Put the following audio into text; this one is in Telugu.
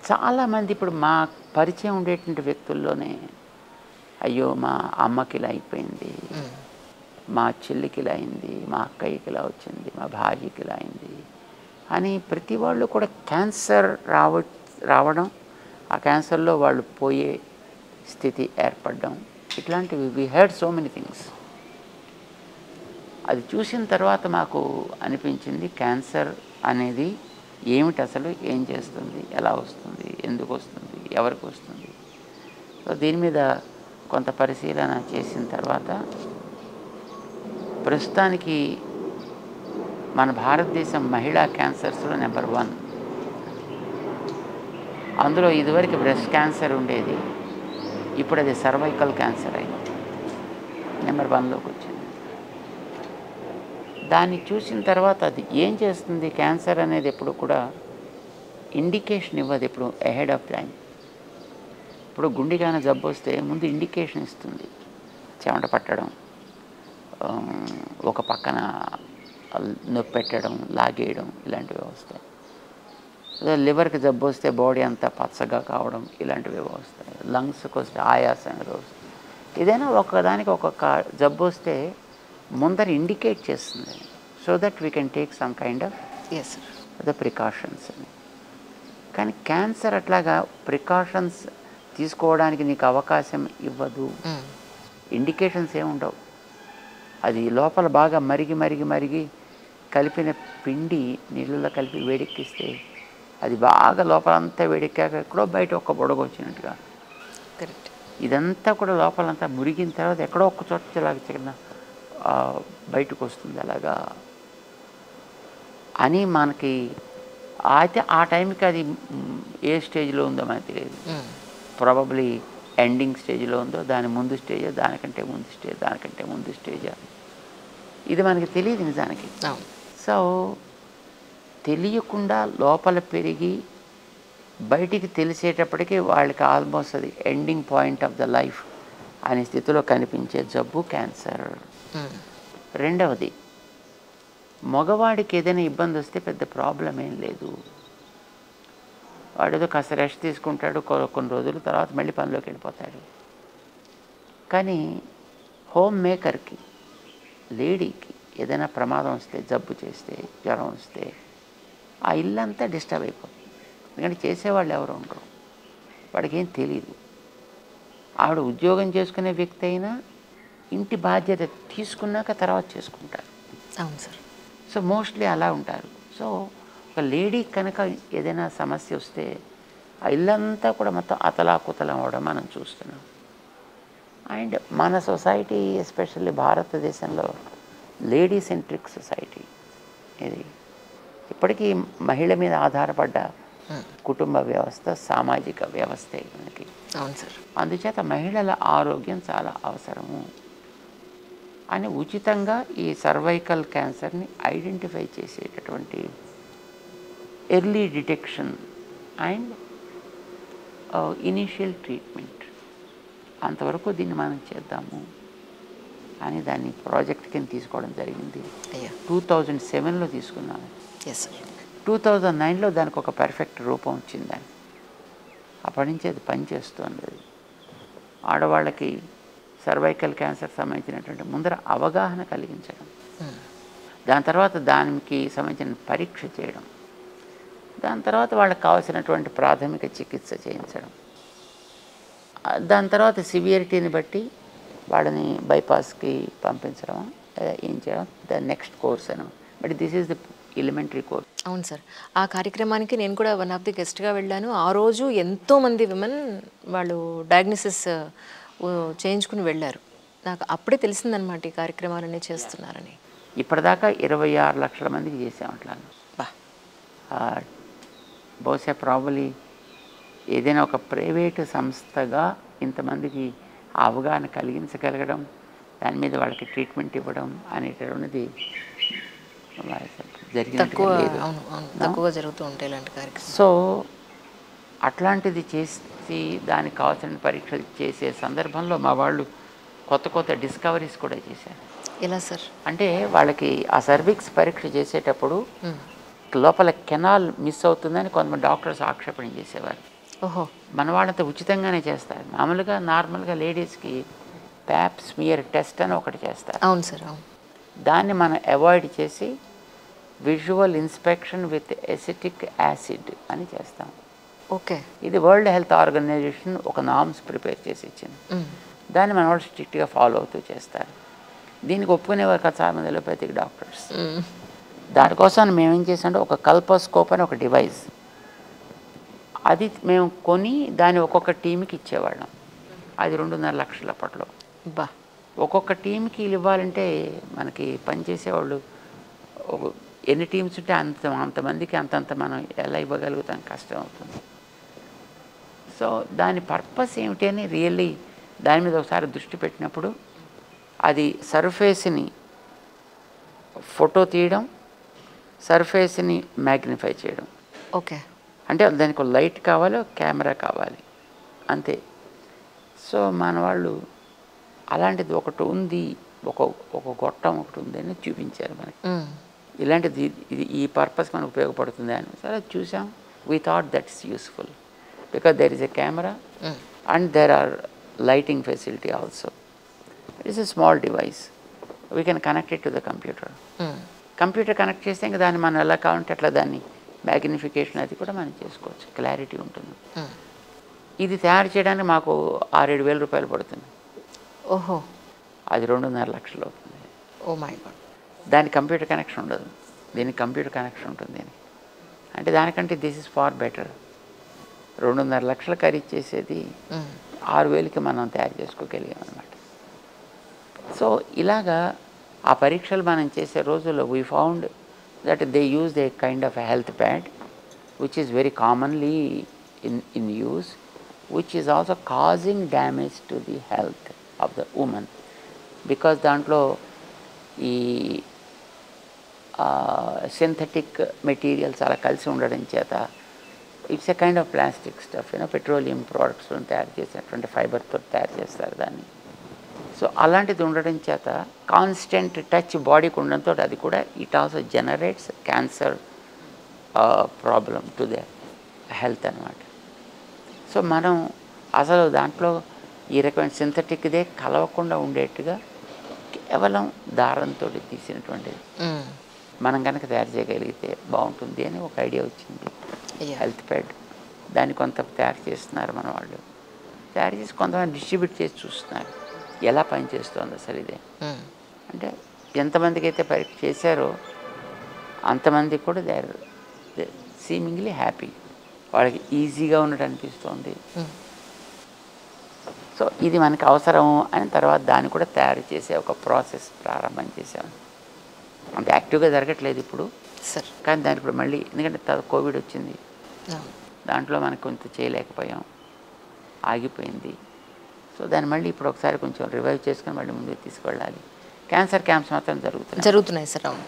చాలామంది ఇప్పుడు మా పరిచయం ఉండేటువంటి వ్యక్తుల్లోనే అయ్యో మా అమ్మకి ఇలా అయిపోయింది, మా చెల్లికి ఇలా అయింది, మా అక్కయ్యకి ఇలా వచ్చింది, మా భార్యకి ఇలా అయింది అని ప్రతి వాళ్ళు కూడా క్యాన్సర్ రావడం, ఆ క్యాన్సర్లో వాళ్ళు పోయే స్థితి ఏర్పడడం, ఇట్లాంటివి వి హెర్డ్ సో మెనీ థింగ్స్. అది చూసిన తర్వాత మాకు అనిపించింది క్యాన్సర్ అనేది ఏమిటి, అసలు ఏం చేస్తుంది, ఎలా వస్తుంది, ఎందుకు వస్తుంది, ఎవరికి వస్తుంది. సో దీని మీద కొంత పరిశీలన చేసిన తర్వాత ప్రస్తుతానికి మన భారతదేశం మహిళా క్యాన్సర్స్లో నెంబర్ 1. అందులో ఇదివరకు బ్రెస్ట్ క్యాన్సర్ ఉండేది, ఇప్పుడు అది సర్వైకల్ క్యాన్సర్ అయింది, నెంబర్ 1లోకి వచ్చింది. దాన్ని చూసిన తర్వాత అది ఏం చేస్తుంది, క్యాన్సర్ అనేది ఎప్పుడు కూడా ఇండికేషన్ ఇవ్వదు, ఎప్పుడు అహెడ్ ఆఫ్ టైం. ఇప్పుడు గుండెగాన జబ్బు వస్తే ముందు ఇండికేషన్ ఇస్తుంది, చెమట పట్టడం, ఒక పక్కన నొప్పి పెట్టడం, లాగేయడం, ఇలాంటివి వస్తాయి. లివర్కి జబ్బు వస్తే బాడీ అంతా పచ్చగా కావడం, ఇలాంటివి వస్తాయి. లంగ్స్కి వస్తే ఆయాసం వస్తుంది. ఏదైనా ఒకదానికి ఒక్కొక్క జబ్బు వస్తే ముందర ఇండికేట్ చేస్తుంది, so that we can take some kind of the precautions అని. కానీ క్యాన్సర్ అట్లాగా ప్రికాషన్స్ తీసుకోవడానికి నీకు అవకాశం ఇవ్వదు, ఇండికేషన్స్ ఏముండవు. అది లోపల బాగా మరిగి కలిపిన పిండి నీళ్ళలో కలిపి వేడెక్కిస్తే అది బాగా లోపలంతా వేడెక్కాక ఎక్కడో బయట ఒక్క బొడగ వచ్చినట్టుగా, కరెక్ట్, ఇదంతా కూడా లోపలంతా మురిగిన తర్వాత ఎక్కడో ఒక్క చోట ఇలాగ చిన్న బయటకు వస్తుంది అలాగా అని మనకి. అయితే ఆ టైంకి అది ఏ స్టేజ్లో ఉందో మనకు తెలియదు. ప్రాబబ్లీ ఎండింగ్ స్టేజ్లో ఉందో, దాని ముందు స్టేజ్, దానికంటే ముందు స్టేజ్, ఇది మనకి తెలియదు నిజానికి. సో తెలియకుండా లోపల పెరిగి బయటికి తెలిసేటప్పటికి వాళ్ళకి ఆల్మోస్ట్ అది ending point of the life అనే స్థితిలో కనిపించే జబ్బు క్యాన్సర్. రెండవది, మగవాడికి ఏదైనా ఇబ్బంది వస్తే పెద్ద ప్రాబ్లం ఏం లేదు, వాడు ఏదో కాస్త రెస్ట్ తీసుకుంటాడు, కొన్ని రోజుల తర్వాత మళ్ళీ పనిలోకి వెళ్ళిపోతాడు. కానీ హోమ్ మేకర్కి, లేడీకి ఏదైనా ప్రమాదం వస్తే, జబ్బు చేస్తే, జ్వరం వస్తే ఆ ఇల్లంతా డిస్టర్బ్ అయిపోతుంది. ఎందుకంటే చేసేవాళ్ళు ఎవరు ఉండరు, వాడికి ఏం తెలియదు. ఆవిడ ఉద్యోగం చేసుకునే వ్యక్తి అయినా ఇంటి బాధ్యత తీసుకున్నాక తర్వాత చేసుకుంటారు. అవును సార్. సో మోస్ట్లీ అలా ఉంటారు. సో ఒక లేడీ కనుక ఏదైనా సమస్య వస్తే ఆ ఇల్లంతా కూడా మొత్తం అతలాకుతలం అవ్వడం మనం చూస్తున్నాం. అండ్ మన సొసైటీ, ఎస్పెషల్లీ భారతదేశంలో లేడీ సెంట్రిక్ సొసైటీ ఇది. ఇప్పటికీ మహిళ మీద ఆధారపడ్డ కుటుంబ వ్యవస్థ, సామాజిక వ్యవస్థే మనకి. అవును సార్. అందుచేత మహిళల ఆరోగ్యం చాలా అవసరము అని ఉచితంగా ఈ సర్వైకల్ క్యాన్సర్ని ఐడెంటిఫై చేసేటటువంటి early detection and initial treatment, అంతవరకు దీన్ని మనం చేద్దాము అని దాన్ని ప్రాజెక్ట్ కింద తీసుకోవడం జరిగింది. 2007లో తీసుకున్నాను. 2009లో దానికి ఒక పర్ఫెక్ట్ రూపం వచ్చిందని, అప్పటి నుంచి అది పనిచేస్తుంది. ఆడవాళ్ళకి సర్వైకల్ క్యాన్సర్ సంబంధించినటువంటి ముందర అవగాహన కలిగించడం, దాని తర్వాత దానికి సంబంధించిన పరీక్ష చేయడం, దాని తర్వాత వాళ్ళకి కావాల్సినటువంటి ప్రాథమిక చికిత్స చేయించడం, దాని తర్వాత సివియరిటీని బట్టి వాళ్ళని బైపాస్కి పంపించడం, ఏం చేయడం, ద నెక్స్ట్ కోర్స్ అని. But this is the elementary course. అవును సార్. ఆ కార్యక్రమానికి నేను కూడా వన్ ఆఫ్ ది గెస్ట్గా వెళ్ళాను. ఆ రోజు ఎంతోమంది విమెన్ వాళ్ళు డయాగ్నోసిస్ చేయించుకుని వెళ్ళారు. నాకు అప్పుడే తెలిసిందనమాట ఈ కార్యక్రమాలన్నీ చేస్తున్నారని. ఇప్పటిదాకా 26 లక్షల మందికి చేసామట్లాను. బహుశా ప్రాబబ్లీ ఏదైనా ఒక ప్రైవేటు సంస్థగా ఇంతమందికి అవగాహన కలిగించగలగడం, దాని మీద వాళ్ళకి ట్రీట్మెంట్ ఇవ్వడం అనేటటువంటిది తక్కువ జరుగుతూ ఉంటాయి ఇలాంటి కార్యక్రమం. సో అట్లాంటిది చేసి దానికి కావాల్సిన పరీక్షలు చేసే సందర్భంలో మా వాళ్ళు కొత్త డిస్కవరీస్ కూడా చేశారు. ఎలా సార్? అంటే వాళ్ళకి ఆ సర్విక్స్ పరీక్ష చేసేటప్పుడు లోపల కెనాల్ మిస్ అవుతుందని కొంతమంది డాక్టర్స్ ఆక్షేపణ చేసేవారు. ఓహో, మన వాళ్ళంతా ఉచితంగానే చేస్తారు. మామూలుగా నార్మల్గా లేడీస్కి ప్యాప్ స్మియర్ టెస్ట్ అని ఒకటి చేస్తారు. అవును సార్, అవును. దాన్ని మనం అవాయిడ్ చేసి visual inspection with acetic acid అని చేస్తాం. ఓకే. ఇది వరల్డ్ హెల్త్ ఆర్గనైజేషన్ ఒక నామ్స్ ప్రిపేర్ చేసి ఇచ్చింది. దాన్ని మన వాళ్ళు స్ట్రిక్ట్గా ఫాలో అవుతూ చేస్తారు. దీనికి ఒప్పుకునేవారు కదా చాలామంది ఎలోపతిక్ డాక్టర్స్. దానికోసం మేము ఏం చేసామంటే ఒక కల్పోస్కోప్ అని ఒక డివైస్, అది మేము కొని దాన్ని ఒక్కొక్క టీంకి ఇచ్చేవాళ్ళం. అది 2.5 లక్షలు అప్పట్లో. బా, ఒక్కొక్క టీంకి ఇవ్వాలంటే మనకి పనిచేసేవాళ్ళు ఎన్ని టీమ్స్ ఉంటే అంతమందికి అంతంత మనం ఎలా ఇవ్వగలుగుతాం, కష్టం అవుతుంది. సో దాని పర్పస్ ఏమిటి అని రియల్లీ దాని మీద ఒకసారి దృష్టి పెట్టినప్పుడు అది సర్ఫేస్ని ఫోటో తీయడం, సర్ఫేస్ని మ్యాగ్నిఫై చేయడం. ఓకే. అంటే దానికి ఒక లైట్ కావాలి, ఒక కెమెరా కావాలి, అంతే. సో మన వాళ్ళు అలాంటిది ఒకటి ఉంది, ఒక గొట్టం ఒకటి ఉంది అని చూపించారు మనకి. ఇలాంటిది ఇది ఈ పర్పస్ మనకు ఉపయోగపడుతుంది అని సరే చూసాం. We thought that's useful because there is a camera and there are lighting facility also. It is a small device, we can connect it to the computer. Computer connect చేస్తే ఇంకా దాన్ని మనం ఎలా కావాలంటే అట్లా దాన్ని మ్యాగ్నిఫికేషన్ అది కూడా మనం చేసుకోవచ్చు, క్లారిటీ ఉంటుంది. ఇది తయారు చేయడానికి మాకు 6-7 వేల రూపాయలు పడుతుంది. ఓహో, అది 2.5 లక్షలు అవుతుంది. Oh my God. దానికి కంప్యూటర్ కనెక్షన్ ఉండదు, దీనికి కంప్యూటర్ కనెక్షన్ ఉంటుంది. దీనికి అంటే దానికంటే దిస్ ఇస్ ఫార్ బెటర్. 2.5 లక్షలు ఖరీదు చేసేది 6,000కి మనం తయారు చేసుకోగలిగాం అనమాట. సో ఇలాగా ఆ పరీక్షలు మనం చేసే రోజుల్లో we found that they use a kind of health pad which is very commonly in use, which is also causing damage to the health of the woman because దాంట్లో ఈ సింథటిక్ మెటీరియల్స్ అలా కలిసి ఉండడం చేత it's a kind of plastic stuff, petroleum products తయారు చేసినటువంటి ఫైబర్తో తయారు చేస్తారు దాన్ని. సో అలాంటిది ఉండడం చేత కాన్స్టెంట్ టచ్ బాడీకి ఉండడంతో అది కూడా it also generates cancer problem to the health అన్నమాట. సో మనం అసలు దాంట్లో ఈ రకమైన సింథటిక్దే కలవకుండా ఉండేట్టుగా కేవలం దారంతో తీసినటువంటిది మనం కనుక తయారు చేయగలిగితే బాగుంటుంది అని ఒక ఐడియా వచ్చింది. హెల్త్ ప్యాడ్ దాన్ని కొంత తయారు చేస్తున్నారు మన వాళ్ళు, తయారు చేసి కొంతమంది డిస్ట్రిబ్యూట్ చేసి చూస్తున్నారు ఎలా పనిచేస్తుంది అసలు ఇదే. అంటే ఎంతమందికి అయితే పరీక్ష చేశారో అంతమంది కూడా దే ఆర్ సీమింగ్లీ హ్యాపీ, వాళ్ళకి ఈజీగా ఉన్నట్టు అనిపిస్తుంది. సో ఇది మనకి అవసరం అని తర్వాత దాన్ని కూడా తయారు చేసే ఒక ప్రాసెస్ ప్రారంభం చేసాము. అంత యాక్టివ్గా జరగట్లేదు ఇప్పుడు సార్, కానీ దానికి ఇప్పుడు మళ్ళీ ఎందుకంటే కోవిడ్ వచ్చింది, దాంట్లో మనకు కొంత చేయలేకపోయాం, ఆగిపోయింది. సో దాన్ని మళ్ళీ ఇప్పుడు ఒకసారి కొంచెం రివైవ్ చేసుకొని మళ్ళీ ముందుకు తీసుకెళ్ళాలి. క్యాన్సర్ క్యాంప్స్ మాత్రం జరుగుతున్నాయి సార్. అవును.